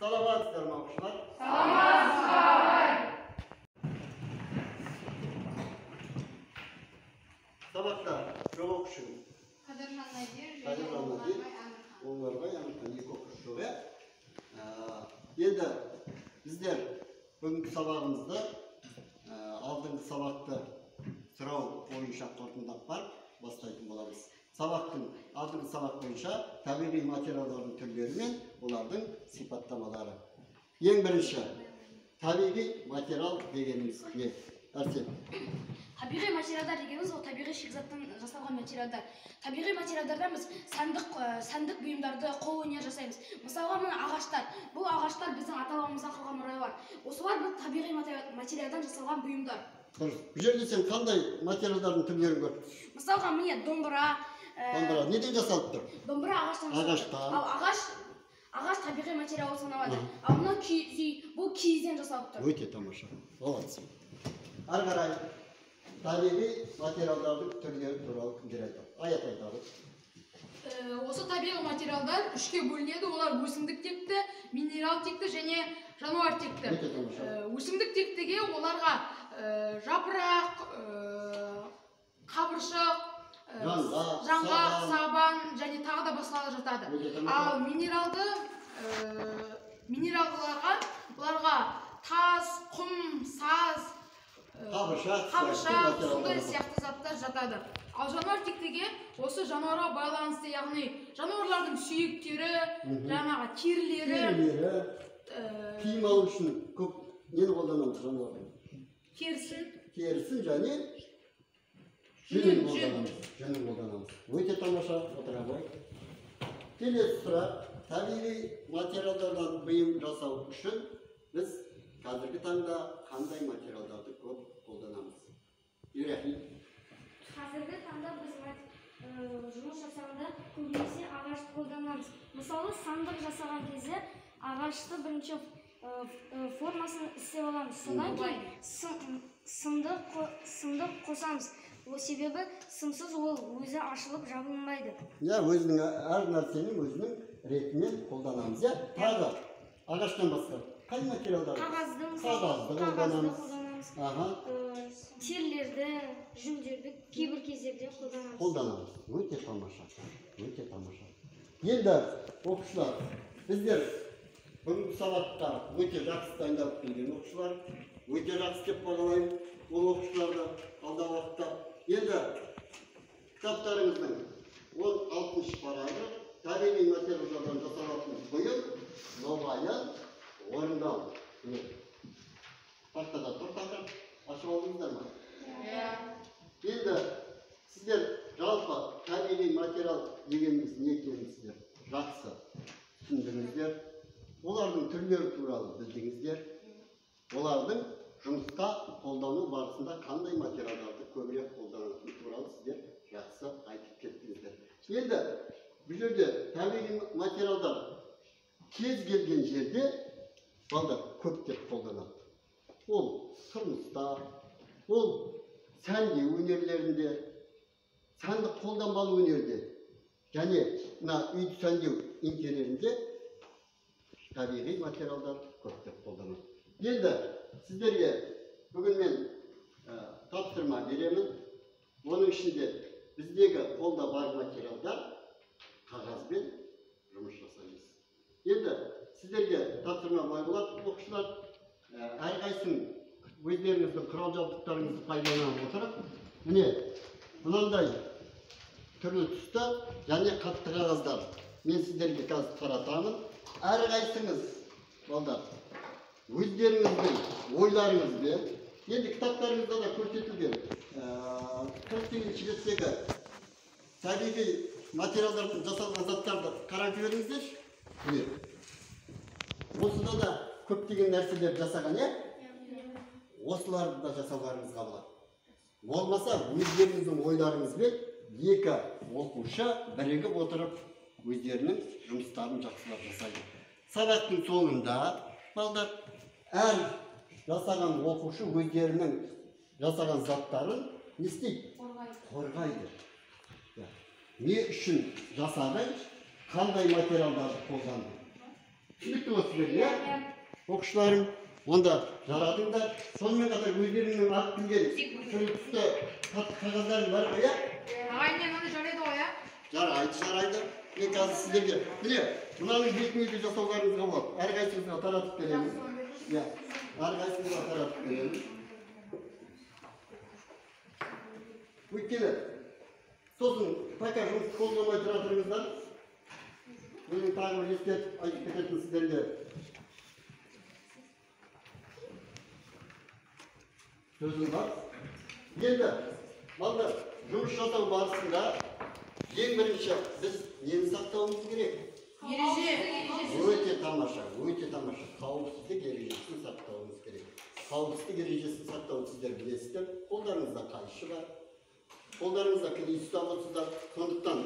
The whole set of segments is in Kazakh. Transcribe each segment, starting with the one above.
Саламатсыздар ма оқушылар? Саламатсыздар. Сабақта жоқ оқушы. Қадыржан Надир, Оңғарбай Амырхан екі оқушы жоқ, иә? Енді біздер бүгінгі сабағымызда алдыңғы сабақты сұрау бойынша қорытындылап барып бастайтын боламыз. Сабақтың алдыңғы сабақ бойынша табиғи материалдардың түрлері мен олардың сипаттамалары. Ең бірінші, табиғи материал дегеніміз не? Арсен. Табиғи материалдар дегеніміз ол табиғи шикізаттан жасалған материалдар. Табиғи материалдардан біз сәндік бұйымдарды, қолөнер жасаймыз. Мысалға мына ағаштар. Бұл ағаштар біздің ата-бабамыздан қалған мұралар. Осылар бұл табиғи материалдан жасалған бұйымдар. Бұл жерде сен қандай материалдардың түрлерін көрдің? Мысалға міне домбыра. Домбыра неден жасалып тұр? Домбыра ағаштан жасалып тұр. Ал ағаш табиғи материал саналады. Ал мына киіз үй бұл киізден жасалып тұр. Өте тамаша. Молодцы. Ары қарай табиғи материалдардың түрлері туралы кімдер айтады? Аят айтады. Осы табиғи материалдар үшке бөлінеді. Олар өсімдік текті, минерал текті және жануар текті. Өте тамаша. Өсімдік тектіге оларға жапырақ, қабыршық, жаңғақ, сабан және тағы да басқалар жатады. Ал минералдарға тас, құм, саз, қабыршақ, сондай сияқты заттар жатады. Ал жануар тектіге осы жануарға байланысты, яғни жануарлардың сүйектері, жаңағы терілері, киім алу үшін көп нені қолданамыз жануардың? Терісін және жүнін қолданамыз. Өте тамаша, отыра ғой. Келесі сұрақ, табиғи материалдардан бұйым жасау үшін біз қазіргі таңда қандай материалдарды көп қолданамыз? Ирахи. Қазіргі таңда біз жұмыс жасағанда көбінесе ағашты қолданамыз. Мысалы, сандық жасаған кезде ағашты бірінші формасын істеп аламыз. Содан кейін сымды қосамыз. Ол себебі сымсыз ол өзі ашылып жабылмайды. Өзінің әр нәрсенің өзінің ретімен қолданамыз. Тағы ағаштан басқа қай материалдар? Қағазды қолданамыз. Терілерді, жүндерді кейбір кездерде қолданамыз. Өте тамаша. Өте тамаша. Енді оқушылар, біздер бүгінгі сабаққа өте жақсы дайындалып келген оқушылар, өте жақсы деп бағалаймын ол оқушыларды алдағы уақытта. Енді кітаптарыңыздың 16-шы парағы табиғи материалдардан жасалатын бұйым, нобайын орындау. Тақтада тұр тақырып, ашып алдыңыздар ма? Енді сіздер жалпы табиғи материал дегеніміз не екенін сіздер жақсы түсіндіңіздер. Олардың түрлері туралы білдіңіздер. Олардың жұмысқа қолдану барысында қандай материалдарды көбірек қолданатыны туралы сіздер жақсы айтып кеттіңіздер. Енді бұл жерде табиғи материалдар кез келген жерде көптеп қолданады. Ол тұрмыста, ол сәндеу өнерлерінде, сәндік қолданбалы өнерде және үйді сәндеу интерьерінде табиғи материалдар көптеп қолданады. Енді сіздерге бүгін мен тапсырма беремін. Оның ішінде біздегі қолда бар материалдар қағазбен жұмыс жасаймыз. Енді сіздерге тапсырма былай болады, оқушылар әрқайсың өздеріңіздің құрал жабдықтарыңызды пайдаланып отырып, міне мынандай түрлі түсті және қатты қағаздар мен сіздерге қазір таратамын. Әрқайсыңыз балдар өздеріңіздің ойларыңызбен, енді кітаптарыңызда да көрсетілген 48-ші беттегі табиғи материалдардан жасалған заттарды қарап жіберіңіздерші. Осында да көптеген нәрселер жасаған, осыларды да жасауларыңызға болады. Болмаса өздеріңіздің ойларыңызбен екі оқушы бірігіп отырып өздерінің жұмыстарын жақсылап жасайды. Сабақтың соңында балдар әр жасаған оқушы өздерінің жасаған заттарын не істейді? Қорғайды. Не үшін жасадың? Қандай материалдарды қолданды? түсінікті болсын иә? Оқушыларым, онда жарадыңдар. Сонымен қатар өздеріңнің ат білген түрлі түсті қағаздарың бар ма, иә? Ағайын мынаны жарайды ғой, иә? Жарайды. Мен қазір сіздерге, міне, мынаның бетіне жасауларыңызға болады. Әрқайсыңызға таратып беремін. Иә, әрқайсыңызға таратып беремін. Өйткені, сосын пока жұмыс қолдамай тұра тұрыңыздар. Менің тағы бір ескертіп айтып кететін сіздерге. Сөзім бар. Енді, балдар, жұмыс жасау барысында ең бірінші біз нені сақтауымыз керек? Ереже. Өте тамаша. Қауіпсіздік ережесін сақтауымыз керек. Қауіпсіздік ережесін сақтауды сіздер білесіздер. Қолдарыңызда қайшы бар. Қолдарыңызда кілей ұстап отырсыздар. Сондықтан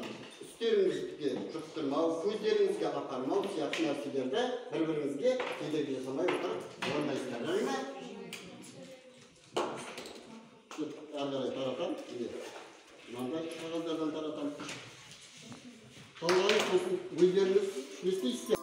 үстеріңізге жұқтырмау, көздеріңізге апармау сияқты нәрселерді бір-біріңізге кедергі жасамай отырып орындайсыздар. Жарай ма? Әрі қарай таратам. Мынандай қағаздардан таратам. Солай сосын өздеріңіз не істейсіздер?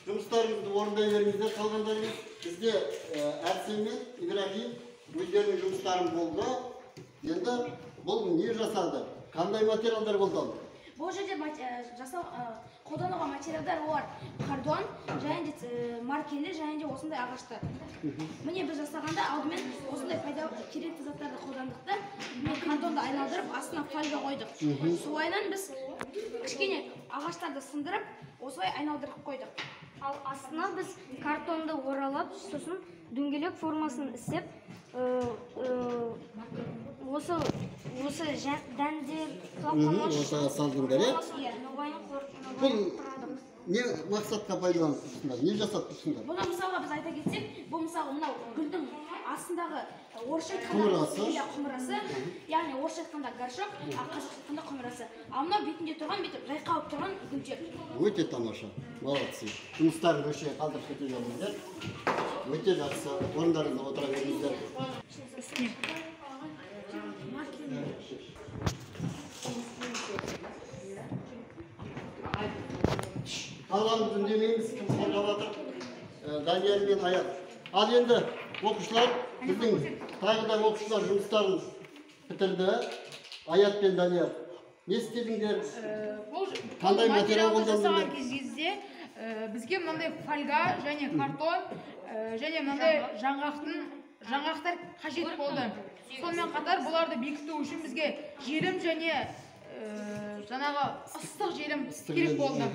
Жұмыстарыңызды орындай беріңіздер, қалғандарыңыз. Бізде Әрсен мен Ибрахим өздерінің жұмыстарын болды. Енді бұл не жасады? Қандай материалдар болды? Бұл жерде қолдануға материалдар олар кардон, және де маркерлер, және де осындай ағаштар. Міне біз жасағанда алдымен осындай керекті заттарды қолдандық та, кардонды айналдырып, астына фольга қойдық. Солайынан біз кішкене ағаштарды сындырып, осылай айналдырып қойдық. Ал астына біз картонды оралап, сосын дөңгелек формасын істеп, осы дәндер бұл не мақсатқа пайдаланып тұрсыңдар? Не жасап тұрсыңдар? Бұны мысалға біз айта кетсек, бұл мысалы мынау гүлдің астындағы орысша құмырасы, яғни орысша айтқанда горшок, қазақша айтқанда құмырасы. Ал мынау бетінде тұрған, бүйтіп жайқалып тұрған гүлдер. Өте тамаша, молодцы. Жұмыстарын өше қалдырып кете беріңіздер. Өте жақсы, орындарыңызда отыра беріңіздер. Аламыз үндемейміз, кім қорғап жатыр? Данияр мен Аят. Ал енді оқушылар, біздің тағы да оқушылар жұмыстарын бітірді. Аят пен Данияр. Не істедіңдер? Қандай материал қолдандыңдар? Кезде бізге мынандай фольга және картон және мынандай жаңғақтар қажет болды. Сонымен қатар бұларды бекіту үшін бізге желім және жаңағы ыстық желім керек болды.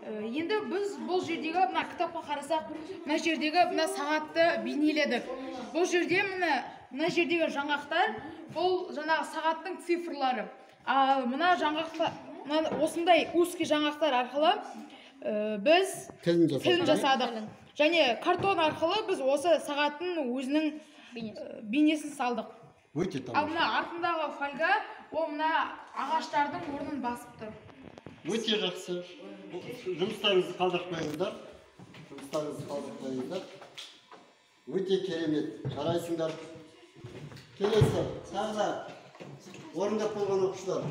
Енді біз бұл жердегі мына кітапқа қарасақ, мына жердегі мына сағатты бейнеледік. Бұл жерде мына жердегі жаңғақтар, бұл жаңағы сағаттың цифрлары. Мына жаңғақтар, осындай узкий жаңғақтар арқылы біз тілін жасадық. Және картон арқылы біз осы сағаттың өзінің бейнесін салдық. Ал мына артындағы фольга, ол мына ағаштардың орнын басып тұр. Өте жақсы. Жұмыстарыңызды қалдыртпаңыздар. Өте керемет. Жарайсыңдар. Келесі, тағы да орындап болған оқушылар.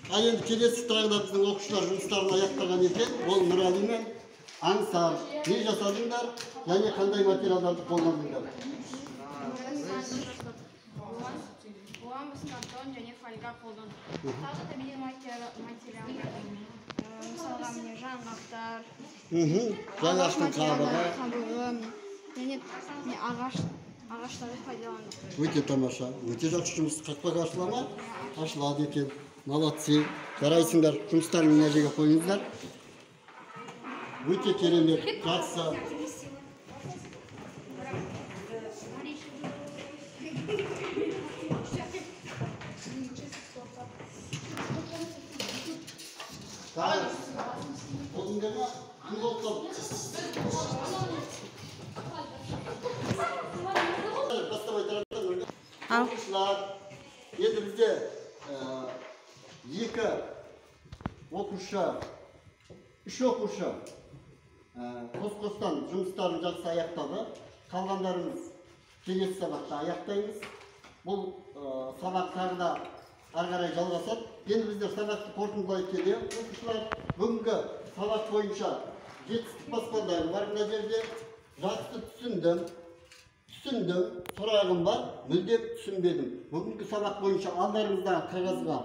Ал енді келесі тағы да біздің оқушылар жұмыстарын аяқтаған екен. Ол Нұрали мен Аңсар. Не жасадыңдар және қандай материалдарды қолдандыңдар? Оған біз картон және фольга қолдандық. Тағы табиғи материалдар. Мысалға міне жаңғақтар. Жаңғақтың қабығы. Және ағаштарды пайдаландық. Өте тамаша. Өте жақсы жұмыс. Қақпақ ашыла ма? Ашылады екен. Молодцы. Жарайсыңдар. Жұмыстарын мына жерге қойыңыздар. Өте керемет. Жақсы. Енді бізде үш оқушы қос-қостан жұмыстарын жақсы аяқтады. Қалғандарымыз келесі сабақта аяқтаймыз. Бұл сабақ тағы да ары қарай жалғасады. Енді біздер сабақты қорытындылай келе оқушылар бүгінгі сабақ бойынша жетістік баспалдары бар. Мына жерде жақсы түсіндім, сұрағым бар, мүлдем түсінбедім. Бүгінгі сабақ бойынша алдарыңыздағы қағазға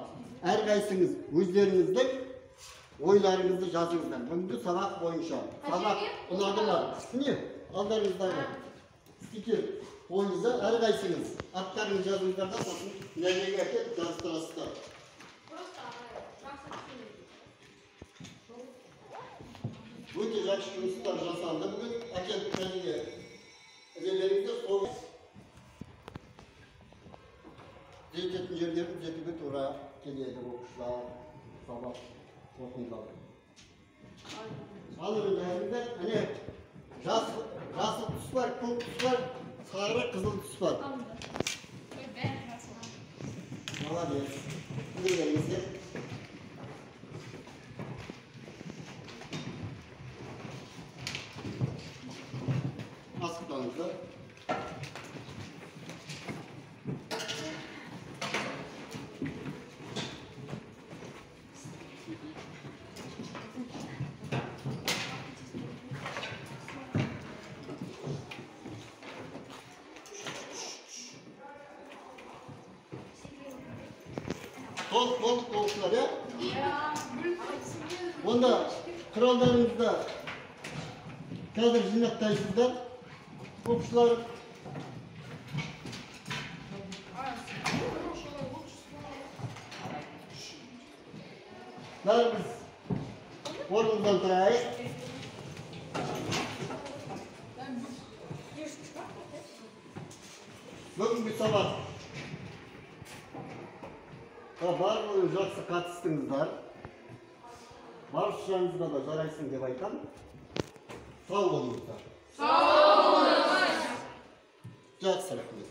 әрқайсыңыз өздеріңіздің ойларыңызды жазыңыздар. Бүгінгі сабақ бойынша. Сабақ ұнады ма? Міне, алдарыңыздағы стикер ойыңызда әрқайсыңыз аттарыңызды жазыңыздар да сосын нәтижеге әкеліп жазыстырасыздар. Өте жақсы жұмыстар жасалды бүгін. Әкеліп нәтижеге ілелеріңіздер сол жететін жерлерін жетуге тура келеді оқушылар, сабақ оқыңыздар. Ал önlerinde hani жасыл түс бар, көк түс бар, сары қызыл түс бар. Молодец. Білгеніңіздер. Асықтаңыздар. Толық оқушылар, ya? Онда құралдарыңызды қазір жинақтайсыздар. Оқушылар. Бәріміз орнымыздан тұрайық. Бүгінгі сабақ барлығы жақсы қатыстыңыздар. Баршаңызға да жарайсың деп айтам. Сау болыңыздар. Сау болыңыз. Жақсы рахмет.